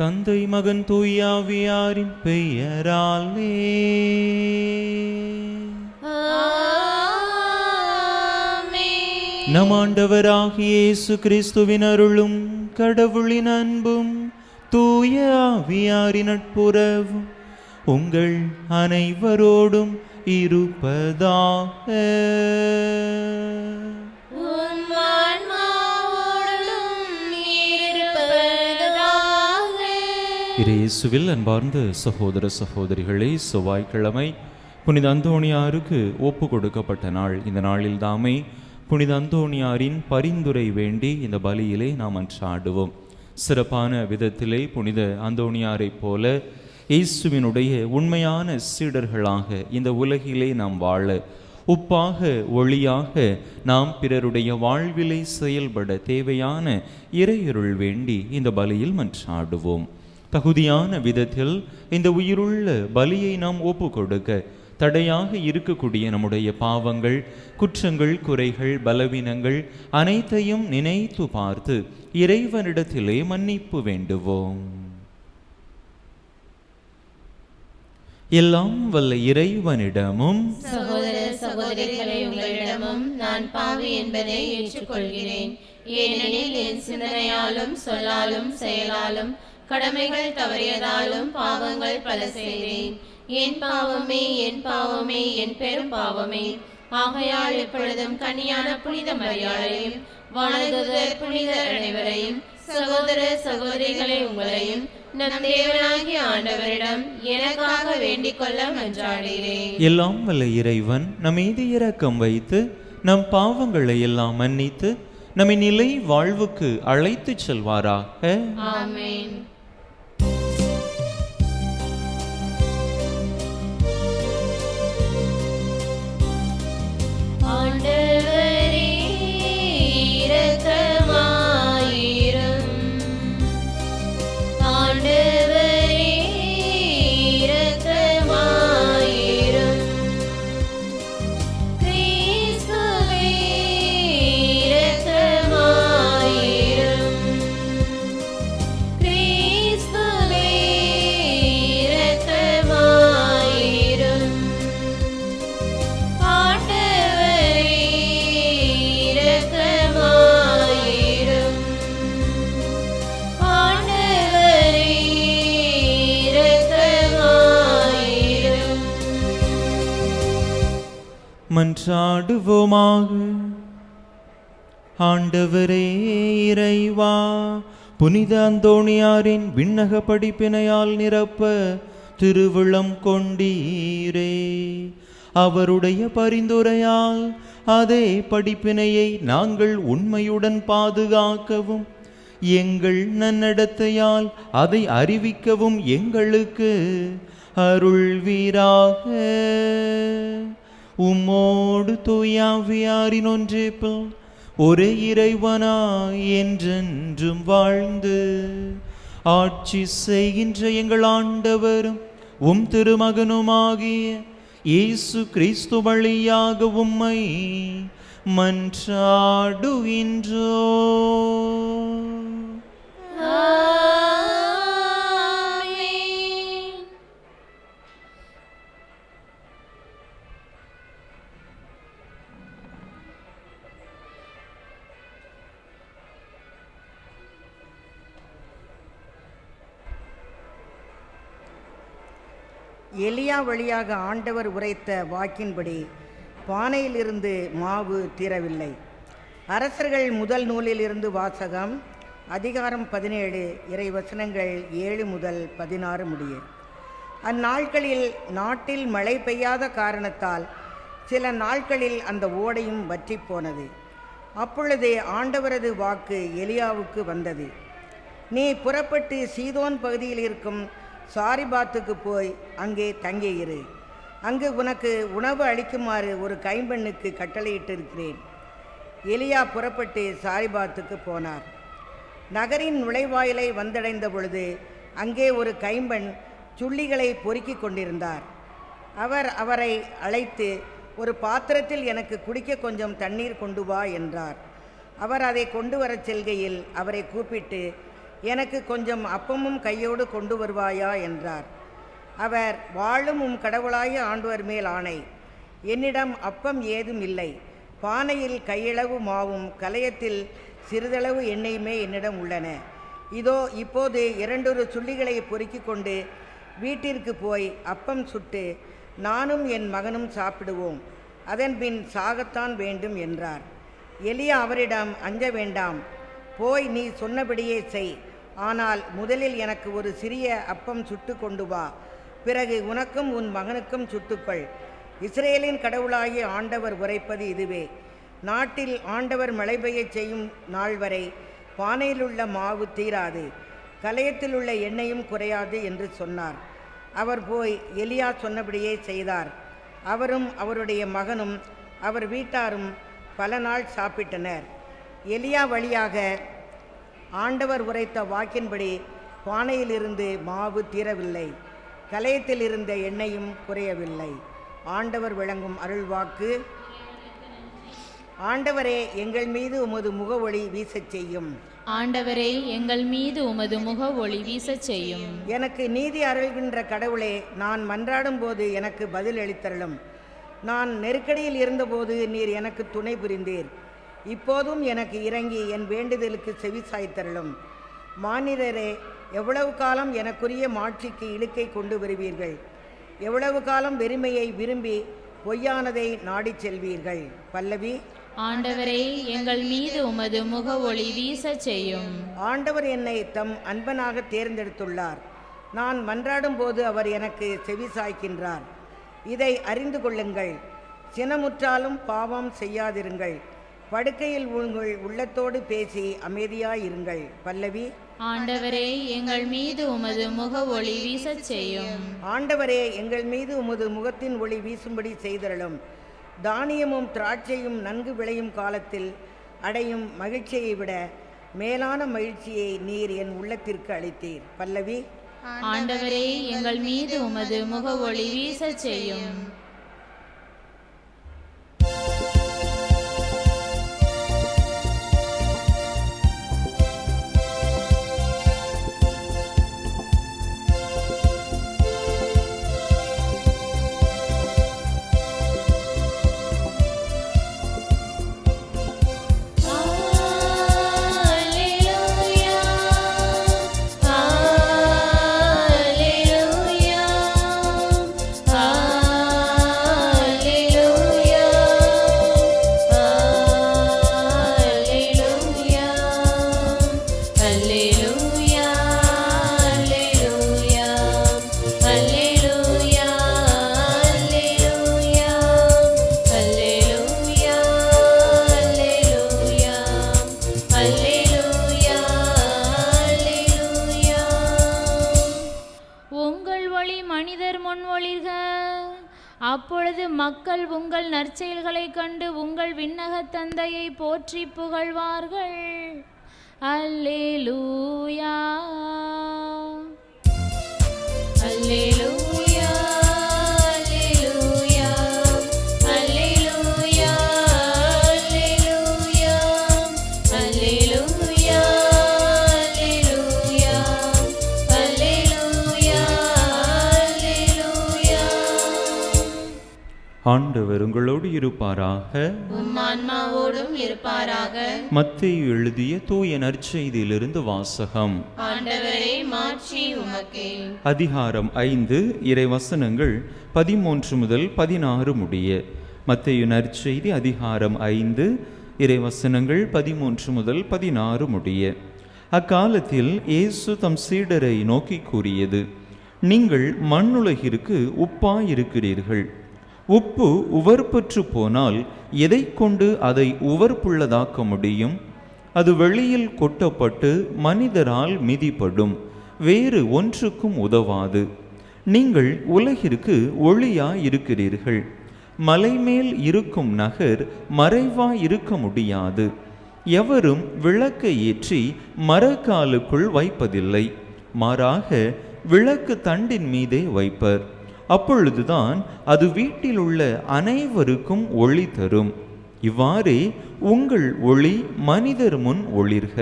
தந்தை மகன் தூயாவியாரின் பெயராலே. நம் ஆண்டவராகிய இயேசு கிறிஸ்துவின் அருளும் கடவுளின் அன்பும் தூய ஆவியாரின் நட்புறவும் உங்கள் அனைவரோடும் இருப்பதாக. இயேசுவில் அன்பார்ந்த சகோதர சகோதரிகளே, செவ்வாய்க்கிழமை புனித அந்தோணியாருக்கு ஒப்பு கொடுக்கப்பட்ட நாள். இந்த நாளில் தாமே புனித அந்தோணியாரின் பரிந்துரை வேண்டி இந்த பலியிலே நாம் அன்றாடுவோம். சிறப்பான விதத்திலே புனித அந்தோணியாரை போல இயேசுவினுடைய உண்மையான சீடர்களாக இந்த உலகிலே நாம் வாழ, உப்பாக ஒளியாக நாம் பிறருடைய வாழ்விலை செயல்பட தேவையான இறையருள் வேண்டி இந்த பலியில் மன்றாடுவோம். தகுதியான விதத்தில் இந்த உயிருள்ள பலியை நாம் ஒப்பு கொடுக்க தடையாக இருக்கக்கூடிய நம்முடைய பாவங்கள், குற்றங்கள், குறைகள், பலவீனங்கள் அனைத்தையும் நினைத்து பார்த்து இறைவனிடத்திலே மன்னிப்பு வேண்டுவோம். எல்லாம் வல்ல இறைவனிடமும் சகோதர சகோதரிகளே உங்களிடமும் நான் பாவி என்பதை ஏற்றுக்கொள்கிறேன். ஏனெனில் என் சிந்தனையாலும் சொல்லாலும் செயலாலும் கடமைகள் தவறியதாலும் பாவங்கள் பல செய்தேன். என் பாவமே என் பாவமே என் பெரும் பாவமே. ஆகையால் எப்பொழுதும் கன்னியான புனித மரியாதையும் வானதூதர் புனித அனைவரையும் சகோதர சகோதரிகளை உங்களையும் நம் தேவனாகிய ஆண்டவரிடம் எனக்காக வேண்டிக் கொள்ள மன்றாடுகிறேன். எல்லாம் வல்ல இறைவன் நம் மீது இரக்கம் வைத்து நம் பாவங்களை எல்லாம் மன்னித்து நம்மை நிலை வாழ்வுக்கு அழைத்து செல்வாராக. ஆமென். ஆண்டவரே இரக்கமாயிரும். ஆண்டவரே இரக்கமாயிரும். கிறிஸ்துவே இரக்கமாயிரும். கிறிஸ்துவே இரக்கமாயிரும். மன்றாடுவோமாக. ஆண்டவரே இறைவா, புனித அந்தோணியாரின் விண்ணக படிப்பினையால் நிரப்ப திருவுளம் கொண்டீரே. அவருடைய பரிந்துரையால் அதே படிப்பினையை நாங்கள் உண்மையுடன் பாதுகாக்கவும் எங்கள் நன்னடத்தையால் அதை அறிவிக்கவும் எங்களுக்கு அருள்வீராக. உம்மோடு தூயாவியாரின் ஒன்றிப்பில் ஒரே இறைவனாய் என்றென்றும் வாழ்ந்து ஆட்சி செய்கின்ற எங்கள் ஆண்டவரும் உம் திருமகனுமாகிய இயேசு கிறிஸ்து வழியாக உம்மை மன்றாடுகின்றோம். எலியா வழியாக ஆண்டவர் உரைத்த வாக்கின்படி பானையிலிருந்து மாவு தீரவில்லை. அரசர்கள் முதல் நூலிலிருந்து வாசகம். அதிகாரம் 17, இறைவசனங்கள் 7 முதல் 16 முடிய. அந்நாட்களில் நாட்டில் மழை பெய்யாத காரணத்தால் சில நாட்களில் அந்த ஓடையும் வற்றி போனது. அப்பொழுது ஆண்டவரது வாக்கு எலியாவுக்கு வந்தது. நீ புறப்பட்டு சீதோன் பகுதியில் இருக்கும் சாரிபாத்துக்கு போய் அங்கே தங்கியிரு. அங்கு உனக்கு உணவு அளிக்குமாறு ஒரு கைம்பெண்ணுக்கு கட்டளையிட்டிருக்கிறேன். எலியா புறப்பட்டு சாரிபாத்துக்கு போனார். நகரின் நுழைவாயிலை வந்தடைந்த பொழுது அங்கே ஒரு கைம்பெண் சுள்ளிகளை பொறுக்கிக் கொண்டிருந்தார். அவர் அவரை அழைத்து, ஒரு பாத்திரத்தில் எனக்கு குடிக்க கொஞ்சம் தண்ணீர் கொண்டு வா என்றார். அவர் அதை கொண்டு வரச் செல்கையில் அவரை கூப்பிட்டு, எனக்கு கொஞ்சம் அப்பமும் கையோடு கொண்டு வருவாயா என்றார். அவர், வாழும் உம் கடவுளாய ஆண்டவர் மேல் ஆணை, என்னிடம் அப்பம் ஏதும் இல்லை. பானையில் கையளவு மாவும் கலயத்தில் சிறிதளவு எண்ணெயுமே என்னிடம் உள்ளன. இதோ இப்போது 2 சுள்ளிகளை பொறுக்கி கொண்டு வீட்டிற்கு போய் அப்பம் சுட்டு நானும் என் மகனும் சாப்பிடுவோம், அதன்பின் சாகத்தான் வேண்டும் என்றார். எலியா அவரிடம், அஞ்ச வேண்டாம், போய் நீ சொன்னபடியே செய். ஆனால் முதலில் எனக்கு ஒரு சிறிய அப்பம் சுட்டு கொண்டு வா, பிறகு உனக்கும் உன் மகனுக்கும் சுட்டுக்கொள். இஸ்ரேலின் கடவுளாகிய ஆண்டவர் உரைப்பது இதுவே, நாட்டில் ஆண்டவர் மழை பெய்யச் செய்யும் நாள் வரை பானையிலுள்ள மாவு தீராது, கலயத்திலுள்ள எண்ணெயும் குறையாது என்று சொன்னார். அவர் போய் எலியா சொன்னபடியே செய்தார். அவரும் அவருடைய மகனும் அவர் வீட்டாரும் பல நாள் சாப்பிட்டனர். எலியா வழியாக ஆண்டவர் உரைத்த வாக்கின்படி பானையிலிருந்து மாவு தீரவில்லை, கலயத்தில் இருந்த எண்ணெயும் குறையவில்லை. ஆண்டவர் வழங்கும் அருள்வாக்கு. ஆண்டவரே, எங்கள் மீது உமது முகவொளி வீசச் செய்யும். ஆண்டவரே, எங்கள் மீது உமது முக ஒளி வீசச் செய்யும். எனக்கு நீதி அருள்கின்ற கடவுளே, நான் மன்றாடும் போது எனக்கு பதில் அளித்தருளும். நான் நெருக்கடியில் இருந்தபோது நீர் எனக்கு துணை புரிந்தீர். இப்போதும் எனக்கு இறங்கி என் வேண்டுதலுக்கு செவி சாய்த்தருளும். மானிடரே, எவ்வளவு காலம் எனக்குரிய மாட்சிக்கு இழுக்கை கொண்டு வருவீர்கள்? எவ்வளவு காலம் வெறுமையை விரும்பி பொய்யானதை நாடிச் செல்வீர்கள்? பல்லவி. ஆண்டவரே, எங்கள் மீது உமது முக ஒளி வீசச் செய்யும். ஆண்டவர் என்னை தம் அன்பனாக தேர்ந்தெடுத்துள்ளார். நான் மன்றாடும் போது அவர் எனக்கு செவி சாய்க்கின்றார். இதை அறிந்து கொள்ளுங்கள். சினமுற்றாலும் பாவம் செய்யாதிருங்கள். படுக்கையில் உங்கள் உள்ளத்தோடு பேசி அமைதியாயிருங்கள். பல்லவி. ஆண்டவரே, எங்கள் மீது உமது முக ஒளி வீசச் செய்யும். ஆண்டவரே, எங்கள் மீது உமது முகத்தின் ஒளி வீசும்படி செய்தருளும். தானியமும் திராட்சையும் நன்கு விளையும் காலத்தில் அடையும் மகிழ்ச்சியை விட மேலான மகிழ்ச்சியை நீர் என் உள்ளத்திற்கு அளித்தீர். பல்லவி. ஆண்டவரே, எங்கள் மீது உமது முக ஒளி வீசச் செய்யும். அப்பொழுது மக்கள் உங்கள் நற்செயல்களைக் கண்டு உங்கள் விண்ணகத் தந்தையை போற்றி புகழ்வார்கள். அல்லேலூயா, அல்லேலூயா, அல்லேலூயா, அல்லேலூயா, அல்லேலூயா, அல்லேலூயா, அல்லேலூயா, அல்லேலூயா, அல்லேலூயா. ஆண்டவர் உங்களோடு இருப்பாராக. உம் ஆன்மாவோடும் இருப்பாராக. மத்தேயு எழுதிய தூய நற்செய்தியிலிருந்து வாசகம். ஆண்டவரே, மாட்சி உமக்கே. அதிகாரம் 5 இறைவசனங்கள் 13 முதல் 16 முடிய. மத்தேயு நற்செய்தி அதிகாரம் 5 இறைவசனங்கள் 13 முதல் 16 முடிய. அக்காலத்தில் இயேசு தம் சீடரை நோக்கி கூறியது, நீங்கள் மண்ணுலகிற்கு உப்பாயிருக்கிறீர்கள். உப்பு உவர்பற்று போனால் எதை கொண்டு அதை உவர்ப்புள்ளதாக்க முடியும்? அது வெளியில் கொட்டப்பட்டு மனிதரால் மிதிப்படும், வேறு ஒன்றுக்கும் உதவாது. நீங்கள் உலகிற்கு ஒளியாயிருக்கிறீர்கள். மலைமேல் இருக்கும் நகர் மறைவாய் இருக்க முடியாது. எவரும் விளக்கை ஏற்றி மரக்காலுக்குள் வைப்பதில்லை, மாறாக விளக்கு தண்டின் மீதே வைப்பர். அப்பொழுதுதான் அது வீட்டில் உள்ள அனைவருக்கும் ஒளி தரும். இவ்வாறே உங்கள் ஒளி மனிதர் முன் ஒளிர்க.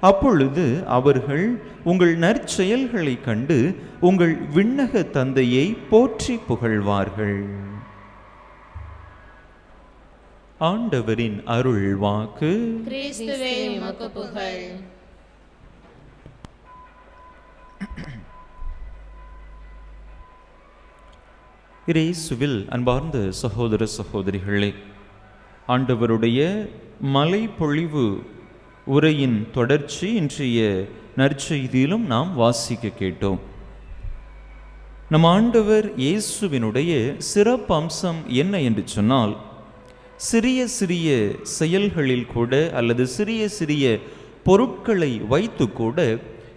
அப்பொழுது அவர்கள் உங்கள் நற்செயல்களைக் கண்டு உங்கள் விண்ணக தந்தையை போற்றி புகழ்வார்கள். ஆண்டவரின் அருள் வாக்கு. கிறிஸ்துவே உமக்கு புகழ். இயேசுவில் அன்பார்ந்த சகோதர சகோதரிகளே, ஆண்டவருடைய மலை பொழிவு உரையின் தொடர்ச்சி இன்றைய நற்செய்தியிலும் நாம் வாசிக்க கேட்டோம். நம் ஆண்டவர் இயேசுவினுடைய சிறப்பம்சம் என்ன என்று சொன்னால், சிறிய சிறிய செயல்களில் கூட அல்லது சிறிய சிறிய பொருட்களை வைத்து கூட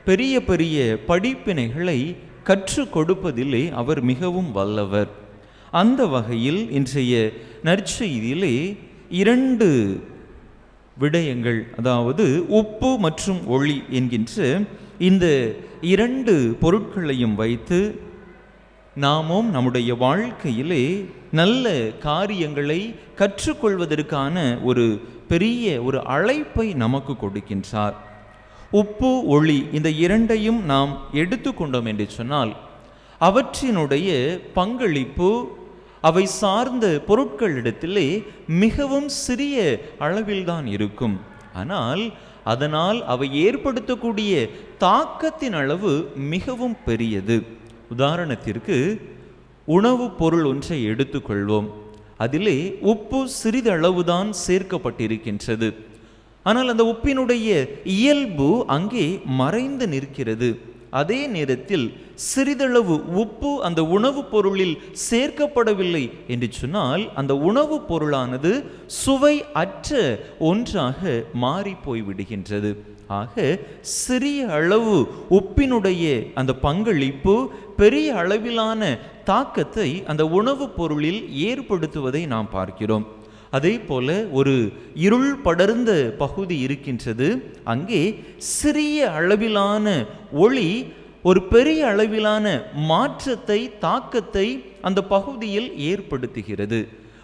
பெரிய பெரிய படிப்பினைகளை கற்றுக் கொடுப்பதிலே அவர் மிகவும் வல்லவர். அந்த வகையில் இன்றைய நற்செய்தியிலே 2 விடயங்கள், அதாவது உப்பு மற்றும் ஒளி என்கின்ற இந்த 2 பொருட்களையும் வைத்து நாமும் நம்முடைய வாழ்க்கையிலே நல்ல காரியங்களை கற்றுக்கொள்வதற்கான ஒரு பெரிய ஒரு அழைப்பை நமக்கு கொடுக்கின்றார். உப்பு ஒளி இந்த 2ஐயும் நாம் எடுத்துக்கொண்டோம் என்று சொன்னால், அவற்றினுடைய பங்களிப்பு அவை சார்ந்த பொருட்களிடத்திலே மிகவும் சிறிய அளவில்தான் இருக்கும். ஆனால் அதனால் அவை ஏற்படுத்தக்கூடிய தாக்கத்தின் அளவு மிகவும் பெரியது. உதாரணத்திற்கு உணவுப் பொருள் ஒன்றை எடுத்துக்கொள்வோம். அதிலே உப்பு சிறிதளவுதான் சேர்க்கப்பட்டிருக்கின்றது. ஆனால் அந்த உப்பினுடைய இயல்பு அங்கே மறைந்து நிற்கிறது. அதே நேரத்தில் சிறிதளவு உப்பு அந்த உணவுப் பொருளில் சேர்க்கப்படவில்லை என்று சொன்னால் அந்த உணவுப் பொருளானது சுவை அற்ற ஒன்றாக மாறி போய்விடுகின்றது. ஆக சிறிய அளவு உப்பினுடைய அந்த பங்களிப்பு பெரிய அளவிலான தாக்கத்தை அந்த உணவுப் பொருளில் ஏற்படுத்துவதை நாம் பார்க்கிறோம். அதே போல ஒரு இருள் படர்ந்த பகுதி இருக்கின்றது. அங்கே சிறிய அளவிலான ஒளி ஒரு பெரிய அளவிலான மாற்றத்தை, தாக்கத்தை அந்த பகுதியில் ஏற்படுத்துகிறது.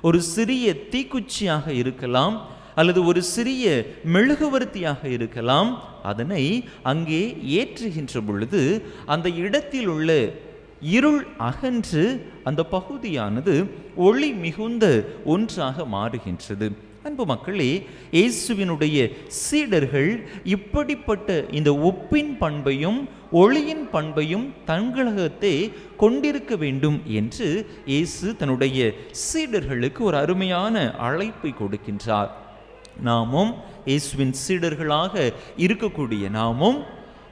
ஒரு சிறிய தீக்குச்சியாக இருக்கலாம் அல்லது ஒரு சிறிய மெழுகுவர்த்தியாக இருக்கலாம். அதனை அங்கே ஏற்றுகின்ற பொழுது அந்த இடத்தில் உள்ள இருள் அகன்று அந்த பகுதியானது ஒளி மிகுந்த ஒன்றாக மாறுகின்றது. அன்பு மக்களே, இயேசுவினுடைய சீடர்கள் இப்படிப்பட்ட இந்த உப்பின் பண்பையும் ஒளியின் பண்பையும் தங்களகத்தே கொண்டிருக்க வேண்டும் என்று இயேசு தன்னுடைய சீடர்களுக்கு ஒரு அருமையான அழைப்பை கொடுக்கின்றார். நாமும் இயேசுவின் சீடர்களாக இருக்கக்கூடிய நாமும்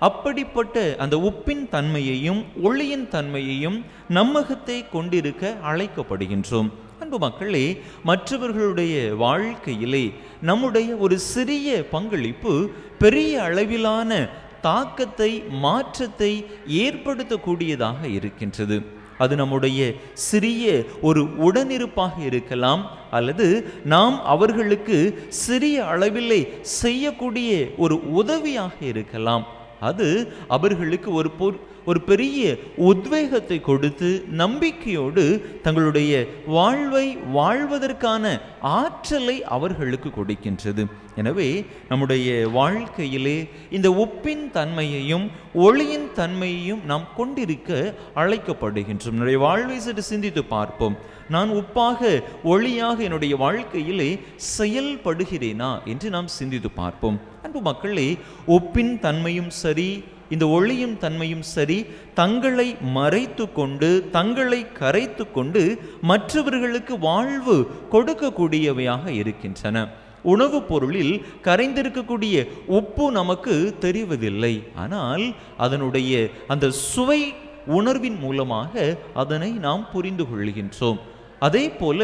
அப்படிப்பட்ட அந்த உப்பின் தன்மையையும் ஒளியின் தன்மையையும் நம்மகத்தை கொண்டிருக்க அழைக்கப்படுகின்றோம். அன்பு மக்களே, மற்றவர்களுடைய வாழ்க்கையிலே நம்முடைய ஒரு சிறிய பங்களிப்பு பெரிய அளவிலான தாக்கத்தை, மாற்றத்தை ஏற்படுத்தக்கூடியதாக இருக்கின்றது. அது நம்முடைய சிறிய ஒரு உடனிருப்பாக இருக்கலாம் அல்லது நாம் அவர்களுக்கு சிறிய அளவிலே செய்யக்கூடிய ஒரு உதவியாக இருக்கலாம். அது அவர்களுக்கு ஒரு பெரிய உத்வேகத்தை கொடுத்து நம்பிக்கையோடு தங்களுடைய வாழ்வை வாழ்வதற்கான ஆற்றலை அவர்களுக்கு கொடுக்கின்றது. எனவே நம்முடைய வாழ்க்கையிலே இந்த உப்பின் தன்மையையும் ஒளியின் தன்மையையும் நாம் கொண்டிருக்க அழைக்கப்படுகின்றோம். நம்முடைய வாழ்வை சற்று சிந்தித்து பார்ப்போம். நான் உப்பாக ஒளியாக என்னுடைய வாழ்க்கையிலே செயல்படுகிறேனா என்று நாம் சிந்தித்து பார்ப்போம். அன்பு மக்களே, உப்பின் தன்மையும் சரி, இந்த ஒளியும் தன்மையும் சரி, தங்களை மறைத்து கொண்டு தங்களை கரைத்து கொண்டு மற்றவர்களுக்கு வாழ்வு கொடுக்கக்கூடியவையாக இருக்கின்றன. உணவுப் பொருளில் கரைந்திருக்கக்கூடிய உப்பு நமக்கு தெரிவதில்லை. ஆனால் அதனுடைய அந்த சுவை உணர்வின் மூலமாக அதனை நாம் புரிந்து கொள்கின்றோம். அதே போல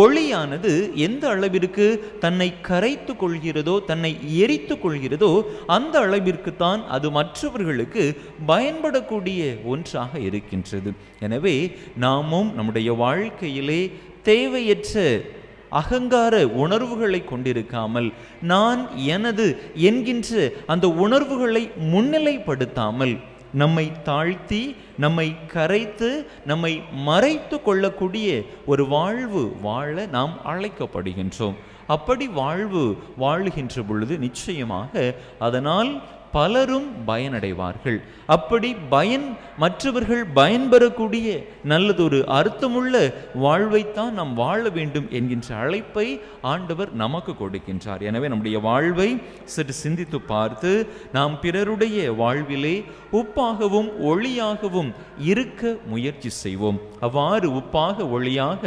ஒளியானது எந்த அளவிற்கு தன்னை கரைத்து கொள்கிறதோ, தன்னை எரித்து கொள்கிறதோ, அந்த அளவிற்குத்தான் அது மற்றவர்களுக்கு பயன்படக்கூடிய ஒன்றாக இருக்கின்றது. எனவே நாமும் நம்முடைய வாழ்க்கையிலே தேவையற்ற அகங்கார உணர்வுகளை கொண்டிருக்காமல், நான் எனது என்கின்ற அந்த உணர்வுகளை முன்னிலைப்படுத்தாமல் நம்மை தாழ்த்தி, நம்மை கரைத்து, நம்மை மறைத்து கொள்ளக்கூடிய ஒரு வாழ்வு வாழ நாம் அழைக்கப்படுகின்றோம். அப்படி வாழுகின்ற பொழுது நிச்சயமாக அதனால் பலரும் பயனடைவார்கள். அப்படி மற்றவர்கள் பயன்பெறக்கூடிய நல்லதொரு அர்த்தமுள்ள வாழ்வைத்தான் நாம் வாழ வேண்டும் என்கின்ற அழைப்பை ஆண்டவர் நமக்கு கொடுக்கின்றார். எனவே நம்முடைய வாழ்வை சற்று சிந்தித்து பார்த்து நாம் பிறருடைய வாழ்விலே உப்பாகவும் ஒளியாகவும் இருக்க முயற்சி செய்வோம். அவ்வாறு உப்பாக ஒளியாக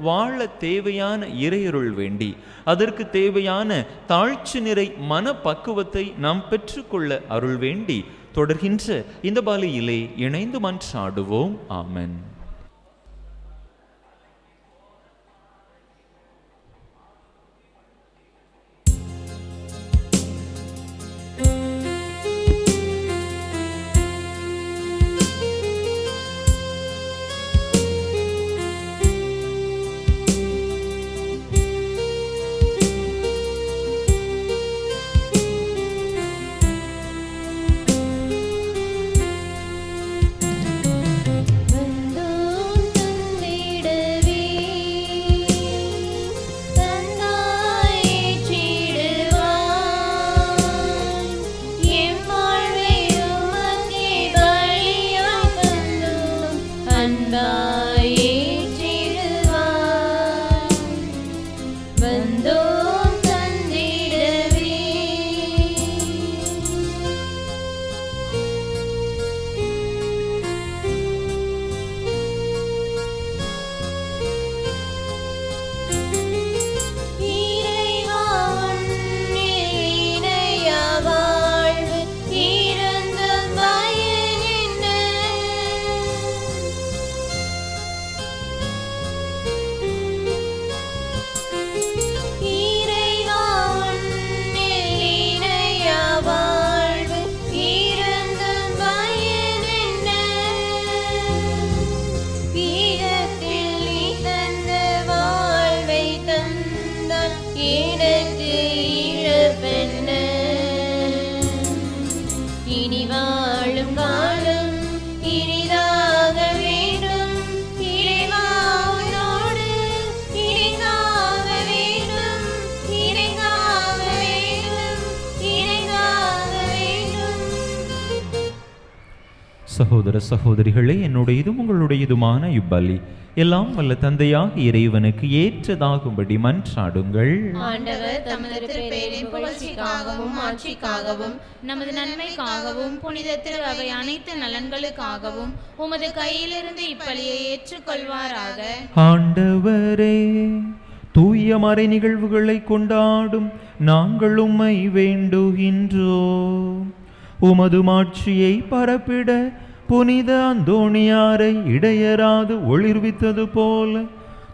வாழ தேவையான இறையருள் வேண்டி, அதற்கு தேவையான தாழ்ச்சி நிறை மனப்பக்குவத்தை நாம் பெற்றுக்கொள்ள அருள் வேண்டி தொடர்கின்ற இந்த பலியிலே இணைந்து மன்றாடுவோம். ஆமென். சகோதர சகோதரிகளே, என்னுடையதும் உங்களுடையதுமான இப்பலி எல்லாம் வல்ல தந்தையாக இறைவனுக்கு ஏற்றதாகும்படி மன்றாடுங்கள். ஆண்டவர் தமது திருப்பெயரின் புகழ்ச்சிக்காகவும் ஆட்சிக்காகவும் நமது நன்மைக்காகவும் புனித திரு அவை அனைத்து நலன்களுக்காகவும் உமது கையிலிருந்து இப்பலியை ஏற்றுக்கொள்வாராக. ஆண்டவரே, தூய மறை நிகழ்வுகளை கொண்டாடும் நாங்கள் உம்மை வேண்டுகின்றோம். உமது மாட்சியை பரப்பிட புனித அந்தோணியாரை இடையராது ஒளிர்வித்தது போல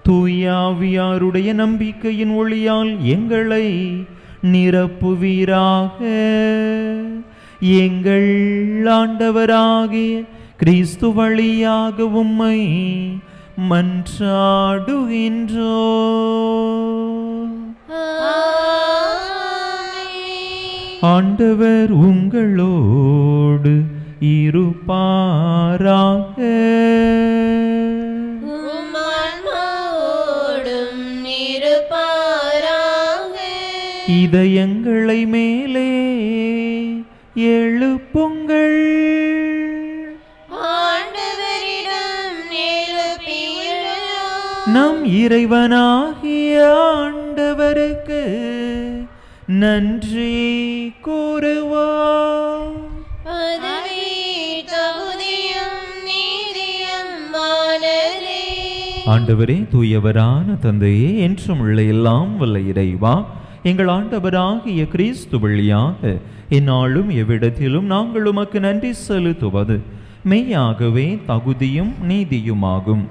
தூய ஆவியாருடைய நம்பிக்கையின் ஒளியால் எங்களை நிரப்புவீராக. எங்கள் ஆண்டவராகிய கிறிஸ்து வழியாக உம்மை மன்றாடுகின்றோம். ஆண்டவர் உங்களோடு இருப்பாராக. இதயங்களை மேலே எழுப்புங்கள். நம் இறைவனாகிய ஆண்டவருக்கு நன்றி கூறுவோம். ஆண்டவரே, தூயவரான தந்தையே, என்றும் உள்ள எல்லாம் வல்ல இறைவா, எங்கள் ஆண்டவராகிய கிறிஸ்து வழியாக எந்நாளும் எவ்விடத்திலும் நாங்கள் உமக்கு நன்றி செலுத்துவது மெய்யாகவே தகுதியும் நீதியுமாகும்,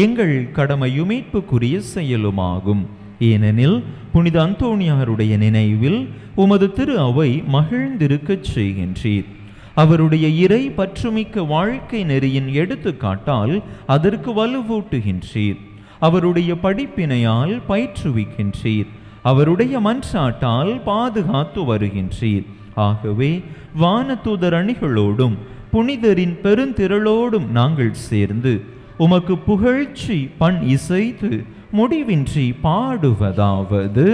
எங்கள் கடமையும் மீட்புக்குரிய செயலுமாகும். ஏனெனில் புனித அந்தோணியாருடைய நினைவில் உமது திரு அவை மகிழ்ந்திருக்கச் செய்கின்றீர். அவருடைய இறை பற்றுமிக்க வாழ்க்கை நெறியின் எடுத்துக்காட்டால் அதற்கு வலுவூட்டுகின்றீர். அவருடைய படிப்பினையால் பயிற்றுவிக்கின்றீர். அவருடைய மன்றாட்டால் பாதுகாத்து வருகின்றீர். ஆகவே வானதூதர் அணிகளோடும் புனிதரின் பெருந்திரளோடும் நாங்கள் சேர்ந்து உமக்கு புகழ்ச்சி பண் இசைத்து முடிவின்றி பாடுவதாவது: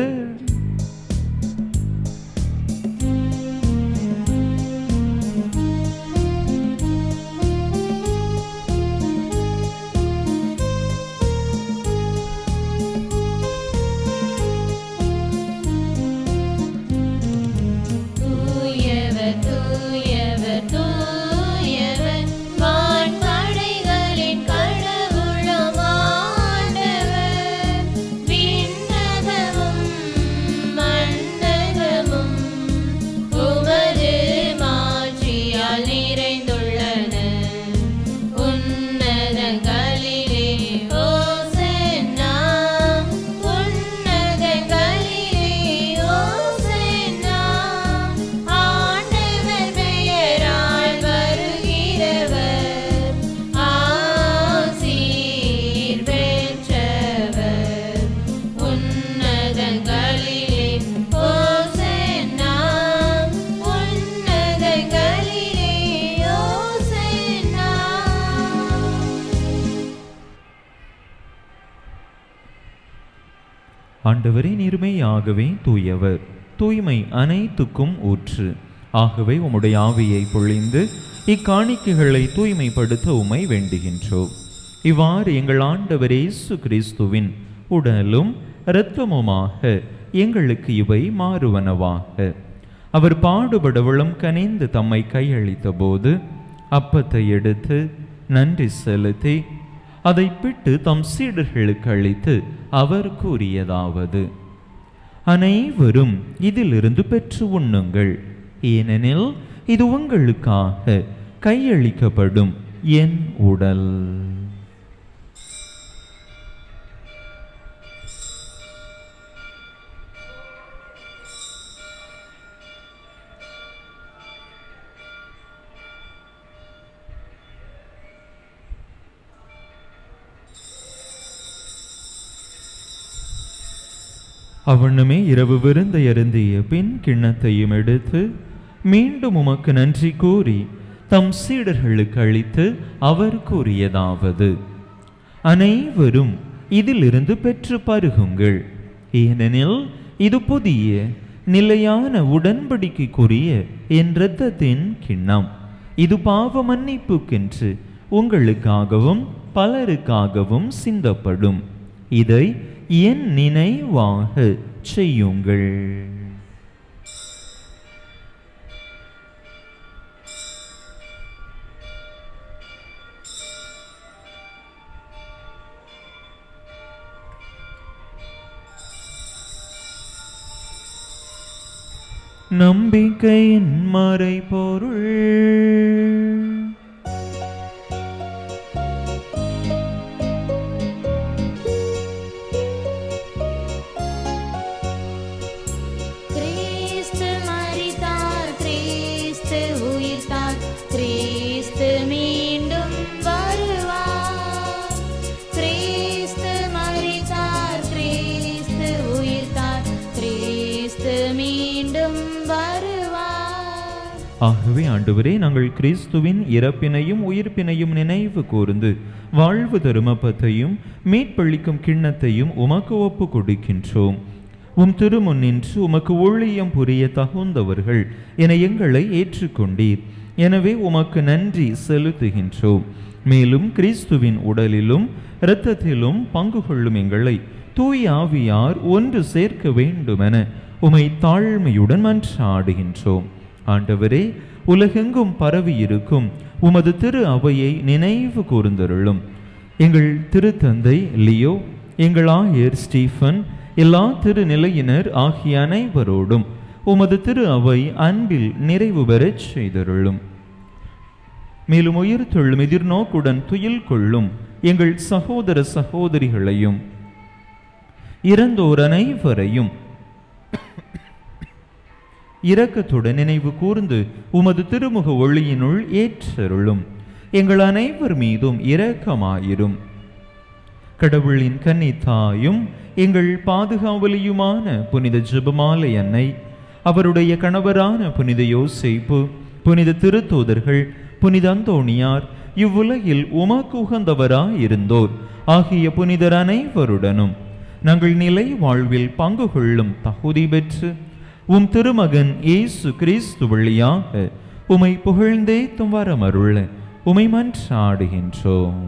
ஆண்டவரே, நீர்மையாகவே தூயவர், தூய்மை அனைத்துக்கும் ஊற்று. ஆகவே உம்முடைய ஆவியை பொழிந்து இக்காணிக்கைகளை தூய்மைப்படுத்த உம்மை வேண்டுகின்றோம். இவ்வாறு எங்கள் ஆண்டவர் இயேசு கிறிஸ்துவின் உடலும் இரத்தமுமாக எங்களுக்கு இவை மாறுவனவாக. அவர் பாடுபடவளும் கனிந்து தம்மை கையளித்த போது அப்பத்தை எடுத்து நன்றி செலுத்தி அதை பிட்டு தம் சீடர்களுக்கு அளித்து அவர் கூறியதாவது: அனைவரும் இதிலிருந்து பெற்று உண்ணுங்கள், ஏனெனில் இது உங்களுக்காக கையளிக்கப்படும் என் உடல். அவனுமே இரவு விருந்தை அருந்திய பின் கிண்ணத்தையும் எடுத்து மீண்டும் உமக்கு நன்றி கூறி தம் சீடர்களுக்கு அளித்து அவர் கூறியதாவது: அனைவரும் இதிலிருந்து பெற்று பருகுங்கள், ஏனெனில் இது புதிய நிலையான உடன்படிக்கைக்குரிய என் இரத்தத்தின் கிண்ணம். இது பாவ மன்னிப்புக்கென்று உங்களுக்காகவும் பலருக்காகவும் சிந்தப்படும். இதை என் நினைவாக செய்யுங்கள். நம்பிக்கையின் மறைபொருள். ஆகவே ஆண்டவரே, நாங்கள் கிறிஸ்துவின் இறப்பினையும் உயிர்ப்பினையும் நினைவு கூர்ந்து வாழ்வு தரும் அப்பத்தையும் மீட்பளிக்கும் கிண்ணத்தையும் உமக்கு ஒப்பு கொடுக்கின்றோம். உம் திருமுன் நின்று உமக்கு ஊழியம் புரிய தகுந்தவர்கள் என எங்களை ஏற்றுக்கொண்டீர். எனவே உமக்கு நன்றி செலுத்துகின்றோம். மேலும் கிறிஸ்துவின் உடலிலும் இரத்தத்திலும் பங்கு கொள்ளும் எங்களை தூய ஆவியார் ஒன்று சேர்க்க வேண்டுமென உமை தாழ்மையுடன் மன்றாடுகின்றோம். ஆண்டவரே, உலகெங்கும் பரவி இருக்கும் உமது திரு அவையை நினைவு கூர்ந்தருளும். எங்கள் திருத்தந்தை லியோ, எங்கள் ஆயர் ஸ்டீஃபன், எல்லா திருநிலையினர் ஆகிய அனைவரோடும் உமது திரு அவை அன்பில் நிறைவு பெறச் செய்தருளும். மேலும் உயிர்த்தெழும் எதிர்நோக்குடன் துயில் கொள்ளும் எங்கள் சகோதர சகோதரிகளையும் இறந்தோர் அனைவரையும் இரக்கத்துடன் நினைவு கூர்ந்து உமது திருமுக ஒளியினுள் ஏற்றருளும். எங்கள் அனைவர் மீதும் இரக்கமாயிரும். கடவுளின் கன்னித்தாயும் எங்கள் பாதுகாவலியுமான புனித ஜெபமாலை அன்னை, அவருடைய கணவரான புனித யோசேப்பு, புனித திருத்தூதர்கள், புனித அந்தோணியார், இவ்வுலகில் உமக்கு உகந்தவராயிருந்தோர் ஆகிய புனிதர் அனைவருடனும் நாங்கள் நிலை வாழ்வில் பங்கு கொள்ளும் தகுதி பெற்று உம் திருமகன் இயேசு கிறிஸ்து வழியாக உமை புகழ்ந்தேத்தும் வரமருள உமை மன்றாடுகின்றோம்.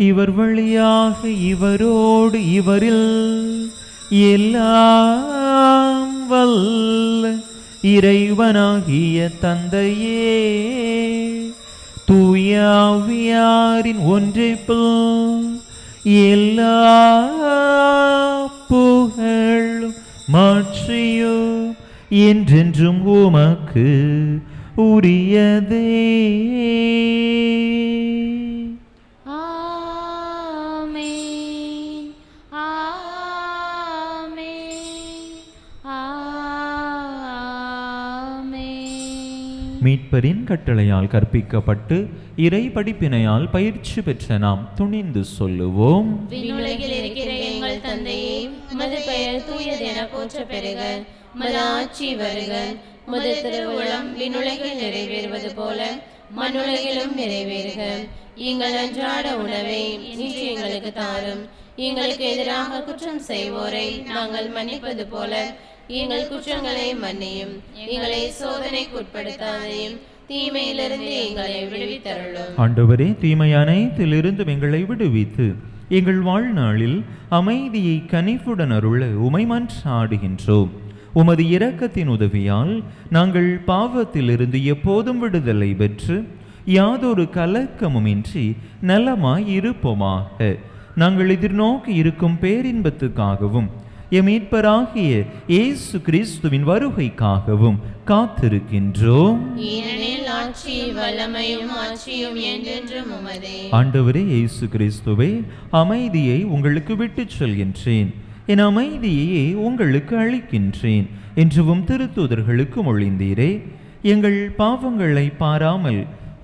இவர் வழியாக இவரோடு இவரில் எல்லாம் வல்ல இறைவனாகிய தந்தையே, தூய ஆவியாரின் ஒன்றிப்பில் எல்லா புகழும் மாட்சியும் என்றென்றும் உமக்கு உரியதே. மீட்பரின் கட்டளையால் கற்பிக்கப்பட்டு இறை படிப்பினையால் பயிற்சி பெற்ற நாம் துணிந்து சொல்லுவோம்: விண்ணுலகில் இருக்கிற எங்கள் தந்தையே, உமது பெயர் தூயது என போற்ற பெறுக. உமது ஆட்சி வருக. உமது திருவுளம் விண்ணுலகில் நிறைவேறுவது போல மண்ணுலகிலும் நிறைவேறுக. எங்கள் அன்றாட உணவை இன்று எங்களுக்கு தாரும். எங்களுக்கு எதிராக குற்றம் செய்வோரை நாங்கள் மன்னிப்பது போல எங்கள் குற்றங்களை மன்னியும். எங்களை சோதனைக்குட்படுத்தாதையும், தீமையிலிருந்து எங்களை விடுவித்தருளும். ஆண்டவரே, தீமை அனைத்திலிருந்து எங்களை விடுவித்து எங்கள் வாழ்நாளில் அமைதியை கனிவுடன் அருள உமை மன்றாடுகின்றோம். உமது இரக்கத்தின் உதவியால் நாங்கள் பாவத்திலிருந்து எப்போதும் விடுதலை பெற்று யாதொரு கலக்கமுமின்றி நலமாய் இருப்போமாக. நாங்கள் எதிர்நோக்கி இருக்கும் பேரின்பத்துக்காகவும் எம் மீட்பராகிய இயேசு கிறிஸ்துவின் வருகைக்காகவும் காத்திருக்கின்றோம். ஏனெனில் ஆட்சி, வல்லமையும் ஆட்சியும் என்றென்றும் உமதே. ஆண்டவரே இயேசு கிறிஸ்துவே, அமைதியை உங்களுக்கு விட்டுச் செல்கின்றேன், என் அமைதியையே உங்களுக்கு அளிக்கின்றேன் என்றும் திருத்தூதர்களுக்கு மொழிந்தீரே. எங்கள் பாவங்களை பாராமல்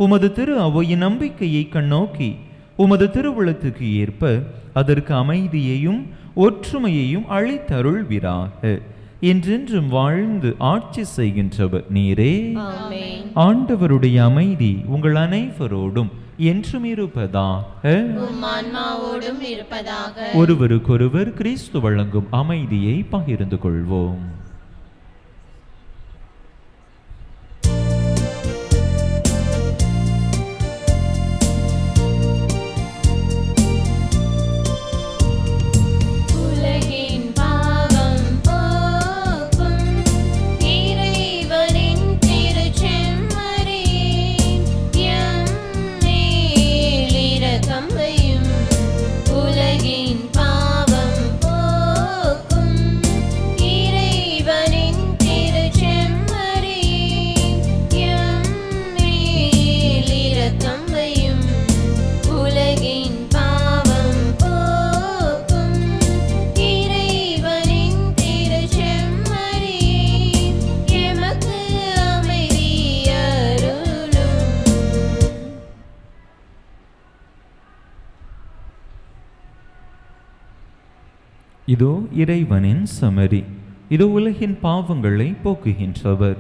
உமது திரு அவையின் நம்பிக்கையை கண்ணோக்கி உமது திருவுளத்துக்கு ஏற்ப அதற்கு அமைதியையும் ஒற்றுமையையும் அளித்தருள்வீராக. என்றென்றும் வாழ்ந்து ஆட்சி செய்கின்றவர் நீரே. ஆமென். ஆண்டவருடைய அமைதி உங்கள் அனைவரோடும் என்றும் இருப்பதாக. உம் ஆன்மாவோடும் இருப்பதாக. ஒருவருக்கொருவர் கிறிஸ்து வழங்கும் அமைதியை பகிர்ந்து கொள்வோம். இதோ இறைவனின் செம்மறி, இதோ உலகின் பாவங்களை போக்குகின்றவர்.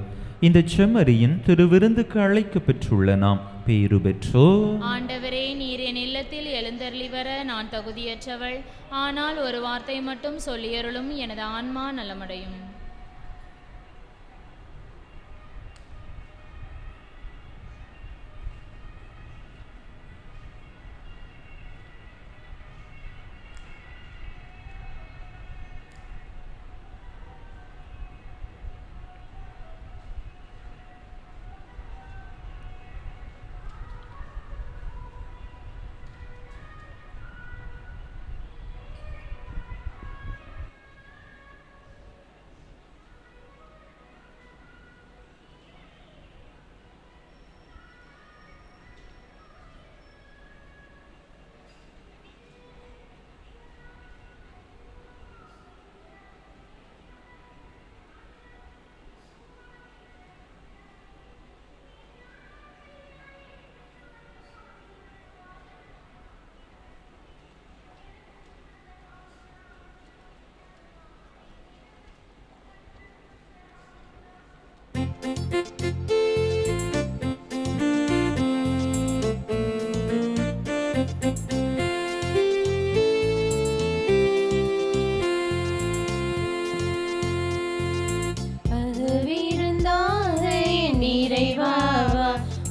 இந்த செம்மறியின் திருவிருந்துக்கு அழைக்கப்பெற்றுள்ள நாம் பேறு பெற்றோர். ஆண்டவரே, நீர் என் இல்லத்தில் எழுந்தருளி வர நான் தகுதியற்றவள். ஆனால் ஒரு வார்த்தை மட்டும் சொல்லியருளும், எனது ஆன்மா நலமடையும்.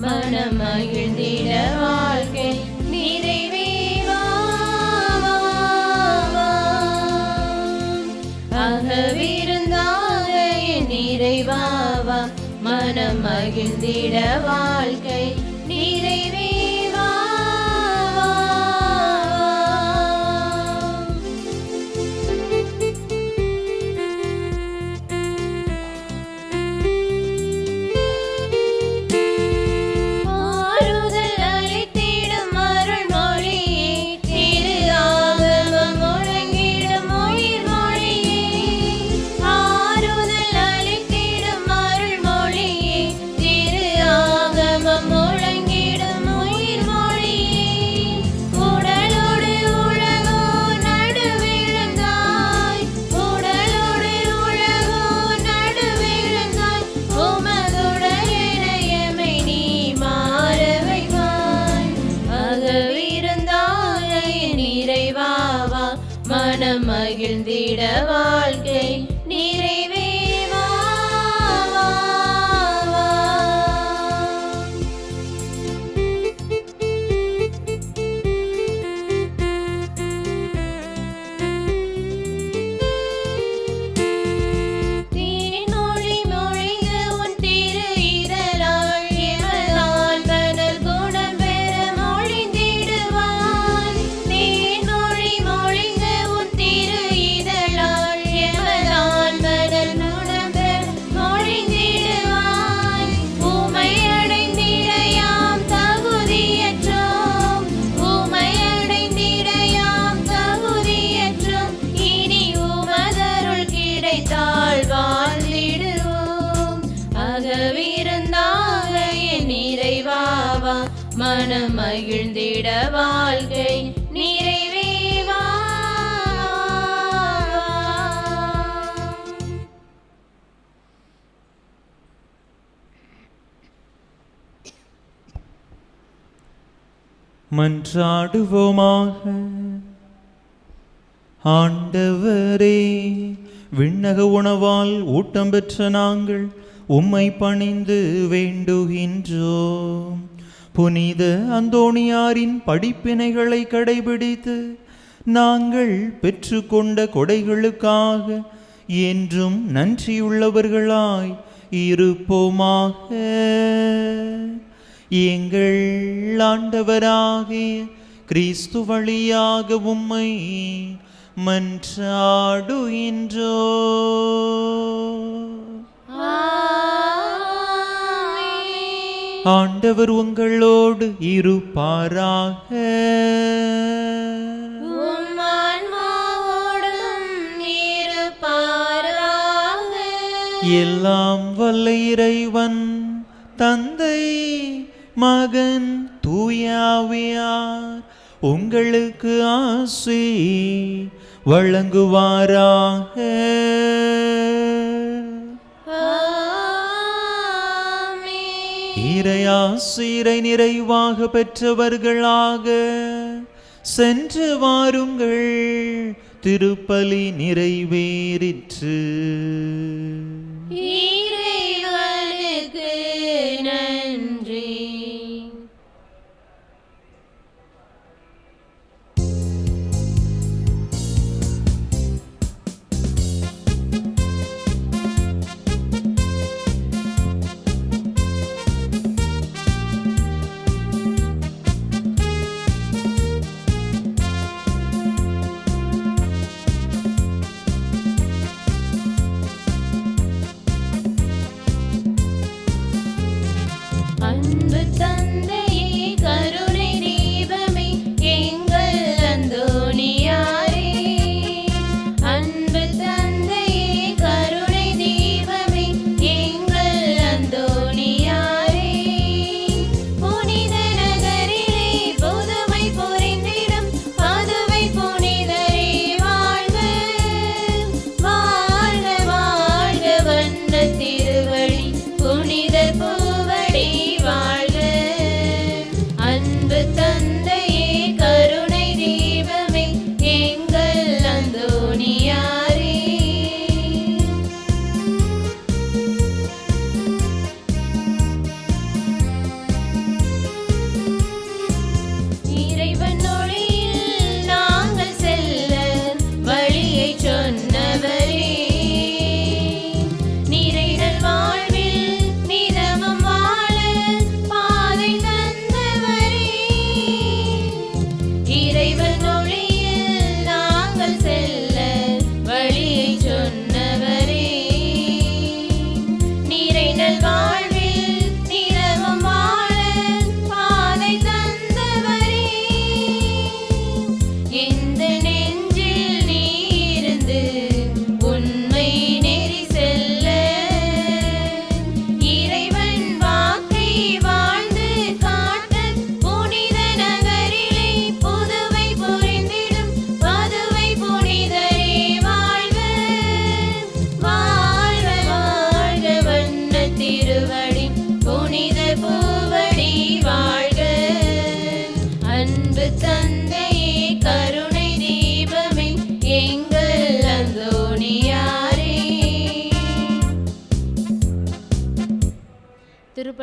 மனம் மகிழ்ந்திட வாழ்க்கை நிறைவேவா. அகவிருந்தாக என் நிறைவாவா, மனம் மகிழ்ந்திட வாழ்க்கை நிறைவேவா. Amor மகிழ்ந்திட வாழ்க்கை நிறைவே வா, வா, வா. தேனொளி மொழிந்து உன் திரு இதழால் எவரால் பலர் குணம் பெற மொழிந்திடுவாய். தேனொளி மொழிந்து உன் திரு இதழால் எவரால் பலர் குணம் பெற மொழிந்திடுவாய். உமை அடைந்திட யாம் தகுதியற்றோம், உமை அடைந்திட யாம் தகுதியற்றோம். இனி உமதருள் கிடைத்தால் வாழ்ந்திடுவோம். அகவிருந்தாக என் நிறைவாவா, மனம் மகிழ்ந்திட வாழ்க்கை நிறைவே வா. மன்றாடுவோமாக. ஆண்டவரே, விண்ணக உணவால் ஊட்டம் பெற்ற நாங்கள் உம்மை பணிந்து வேண்டுகின்றோம். புனித அந்தோணியாரின் படிப்பினைகளை கடைபிடித்து நாங்கள் பெற்றுக்கொண்ட கொடைகளுக்காக என்றும் நன்றியுள்ளவர்களாய் இருப்போமாக. எங்கள் ஆண்டவராகிய கிறிஸ்து வழியாக உம்மை மன்றாடுகின்றோ. ஆண்டவர் உங்களோடு இருப்பாராக. உம் ஆன்மாவோடும் இருப்பாராக. எல்லாம் வல்ல இறைவன் தந்தை மகன் தூயாவியார் உங்களுக்கு ஆசி வழங்குவாராக. இறையாசிரை நிறைவாக பெற்றவர்களாக சென்று வாருங்கள். திருப்பலி நிறைவேறிற்று. இறைவனுக்கு நன்றி.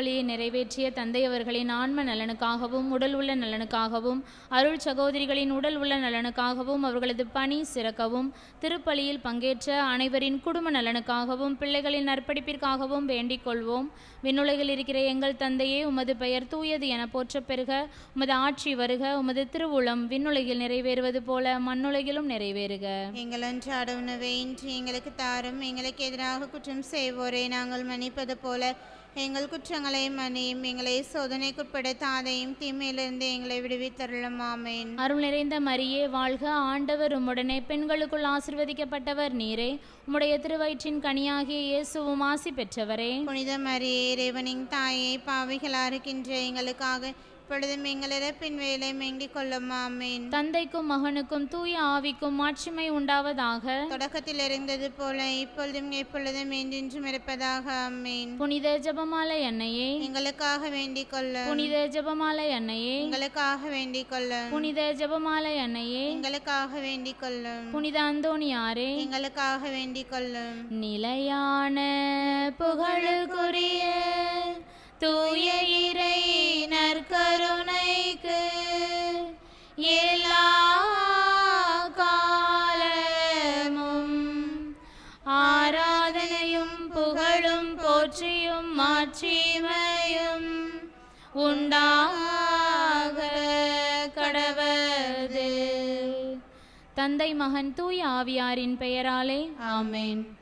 திருப்பலியை நிறைவேற்றிய தந்தையவர்களின் ஆன்ம நலனுக்காகவும் உடல் உள்ள நலனுக்காகவும் அருள் சகோதரிகளின் உடல் உள்ள நலனுக்காகவும் அவர்களது பணி சிறக்கவும் திருப்பலியில் பங்கேற்ற அனைவரின் குடும்ப நலனுக்காகவும் பிள்ளைகளின் நற்படிப்பிற்காகவும் வேண்டிக் கொள்வோம். விண்ணுலகில் இருக்கிற எங்கள் தந்தையே, உமது பெயர் தூயது என போற்றப் பெறுக. உமது ஆட்சி வருக. உமது திருவுளம் விண்ணுலகில் நிறைவேறுவது போல மண்ணுலகிலும் நிறைவேறுக. எங்கள் அன்றாட உணவை இன்று எங்களுக்கு தாரும். எங்களுக்கு எதிராக குற்றம் செய்வோரை நாங்கள் மன்னிப்பது போல எங்கள் குற்றங்களை மன்னியும். எங்களை சோதனைக்குட்படுத்தாதையும் தீமையிலிருந்து எங்களை விடுவித்தருளும். ஆமென். அருள் நிறைந்த மரியே வாழ்க. ஆண்டவர் உம்முடனே பெண்களுக்குள் ஆசீர்வதிக்கப்பட்டவர் நீரே. உம்முடைய திருவயிற்றின் கனியாகிய இயேசுவும் ஆசி பெற்றவரே. புனித மரியே, இறைவனின் தாயே, பாவிகளா இருக்கின்ற எங்களுக்காக இப்பொழுதும் எங்கள் இறப்பின் வேலை வேண்டிக் கொள்ளும். ஆமென். தந்தைக்கும் மகனுக்கும் தூய ஆவிக்கும் மாட்சிமை உண்டாவதாக. தொடக்கத்தில் இருந்தது போல இப்பொழுதும் எப்பொழுதும் என்றென்றும் இருப்பதாக. ஆமென். புனித ஜெபமாலை அன்னையே, எங்களுக்காக வேண்டிக் கொள்ளும். புனித ஜெபமாலை அன்னையே, எங்களுக்காக வேண்டிக் கொள்ளும். புனித ஜெபமாலை அன்னையே, எங்களுக்காக வேண்டிக் கொள்ளும். புனித அந்தோணியாரே, எங்களுக்காக வேண்டிக் கொள்ளும். நிலையான புகழுக்குரிய தூய இறை நற்கருணைக்கு எல்லா காலமும் ஆராதனையும் புகழும் போற்றியும் மாட்சிமையும் உண்டாக கடவது. தந்தை மகன் தூய ஆவியாரின் பெயராலே ஆமென்.